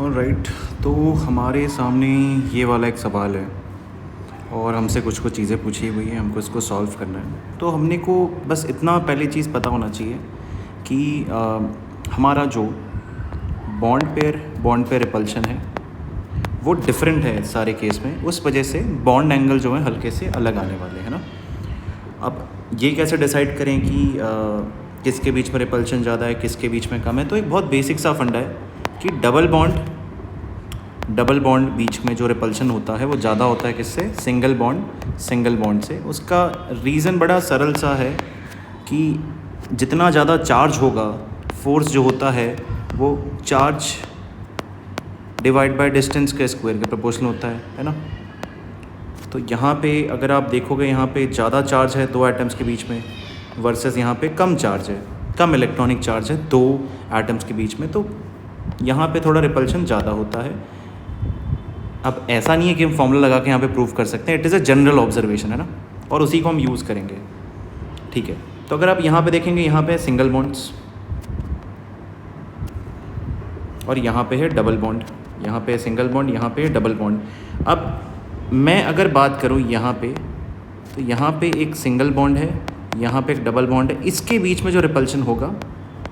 Alright, तो हमारे सामने ये वाला एक सवाल है और हमसे कुछ कुछ चीज़ें पूछी हुई हैं, हमको इसको सॉल्व करना है। तो हमने को बस इतना पहली चीज़ पता होना चाहिए कि हमारा जो बॉन्ड पेयर रिपल्शन है वो डिफरेंट है सारे केस में, उस वजह से बॉन्ड एंगल जो है हल्के से अलग आने वाले हैं ना। अब ये कैसे डिसाइड करें कि किसके बीच में रिपल्शन ज़्यादा है, किसके बीच में कम है। तो एक बहुत बेसिक सा फंडा है कि डबल बॉन्ड बीच में जो रिपल्शन होता है वो ज़्यादा होता है किससे, सिंगल बॉन्ड से। उसका रीज़न बड़ा सरल सा है कि जितना ज़्यादा चार्ज होगा, फोर्स जो होता है वो चार्ज डिवाइड बाय डिस्टेंस के स्क्वायर के प्रोपोर्शनल होता है ना। तो यहाँ पे अगर आप देखोगे, यहाँ पे ज़्यादा चार्ज है दो एटम्स के बीच में वर्सेस यहाँ पे कम चार्ज है, कम इलेक्ट्रॉनिक चार्ज है दो एटम्स के बीच में, तो यहाँ पे थोड़ा रिपल्शन ज़्यादा होता है। अब ऐसा नहीं है कि हम फॉर्मूला लगा के यहाँ पे प्रूव कर सकते हैं, it is a general observation है ना, और उसी को हम यूज़ करेंगे। ठीक है, तो अगर आप यहाँ पे देखेंगे, यहाँ पे सिंगल बॉन्ड्स और यहाँ पे है डबल बॉन्ड, यहाँ पे सिंगल बॉन्ड, यहाँ पे डबल बॉन्ड। अब मैं अगर बात करूँ यहाँ पे, तो यहाँ पे एक सिंगल बॉन्ड है, यहाँ पे एक डबल बॉन्ड है। इसके बीच में जो रिपल्शन होगा,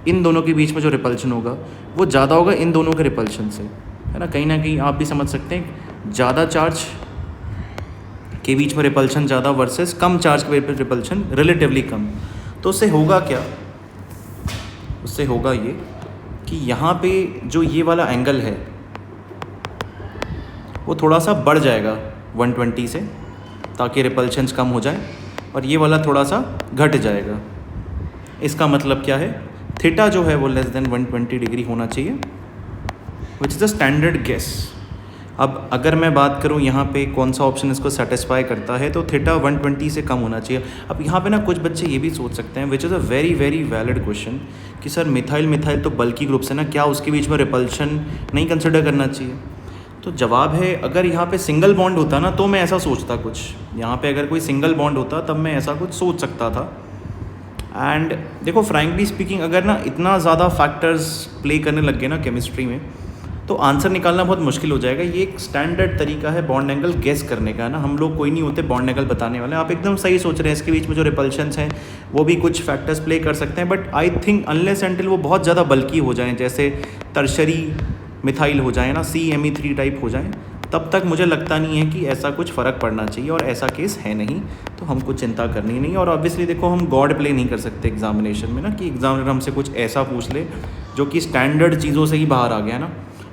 इन दोनों के बीच में जो रिपल्शन होगा वो ज़्यादा होगा इन दोनों के रिपल्शन से, है ना। कहीं ना कहीं आप भी समझ सकते हैं, ज़्यादा चार्ज के बीच में रिपल्शन ज़्यादा वर्सेस कम चार्ज के बीच में रिपल्शन रिलेटिवली कम। तो उससे होगा क्या, उससे होगा ये कि यहाँ पे जो ये वाला एंगल है वो थोड़ा सा बढ़ जाएगा 120 से, ताकि रिपल्शंस कम हो जाए, और ये वाला थोड़ा सा घट जाएगा। इसका मतलब क्या है, थीटा जो है वो लेस देन 120 डिग्री होना चाहिए, which is the standard guess. अब अगर मैं बात करूँ यहाँ पे कौन सा ऑप्शन इसको सेटिस्फाई करता है, तो थीटा 120 से कम होना चाहिए। अब यहाँ पे ना कुछ बच्चे ये भी सोच सकते हैं, which is a very very valid question, कि सर मिथाइल तो बल्कि ग्रुप्स है ना, क्या उसके बीच में रिपल्शन नहीं कंसिडर करना चाहिए। तो जवाब है, अगर यहाँ पे सिंगल बॉन्ड होता ना तो मैं ऐसा सोचता, कुछ यहाँ पे अगर कोई सिंगल बॉन्ड होता तब मैं ऐसा कुछ सोच सकता था। एंड देखो, फ्रैंकली स्पीकिंग, अगर ना इतना ज़्यादा फैक्टर्स प्ले करने लग गए ना केमिस्ट्री में, तो आंसर निकालना बहुत मुश्किल हो जाएगा। ये एक स्टैंडर्ड तरीका है बॉन्ड एंगल गेस करने का, है ना। हम लोग कोई नहीं होते बॉन्ड एंगल बताने वाले। आप एकदम सही सोच रहे हैं, इसके बीच में जो रिपल्शंस हैं वो भी कुछ फैक्टर्स प्ले कर सकते हैं, but I think unless until वो बहुत ज़्यादा बल्कि हो जाएँ, जैसे टर्शरी मिथाइल हो जाए ना, CMe3 टाइप हो जाए, तब तक मुझे लगता नहीं है कि ऐसा कुछ फ़र्क पड़ना चाहिए, और ऐसा केस है नहीं, तो हमको चिंता करनी नहीं। और ऑब्वियसली देखो, हम गॉड प्ले नहीं कर सकते एग्जामिनेशन में ना, कि एग्जामिनर हमसे कुछ ऐसा पूछ ले जो कि स्टैंडर्ड चीज़ों से ही बाहर आ गया ना,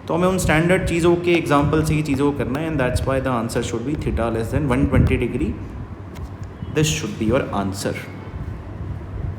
तो हमें उन स्टैंडर्ड चीज़ों के एग्जाम्पल से ही चीज़ों को करना है। And that's why the answer should be theta less than 120 degree. This should be your answer.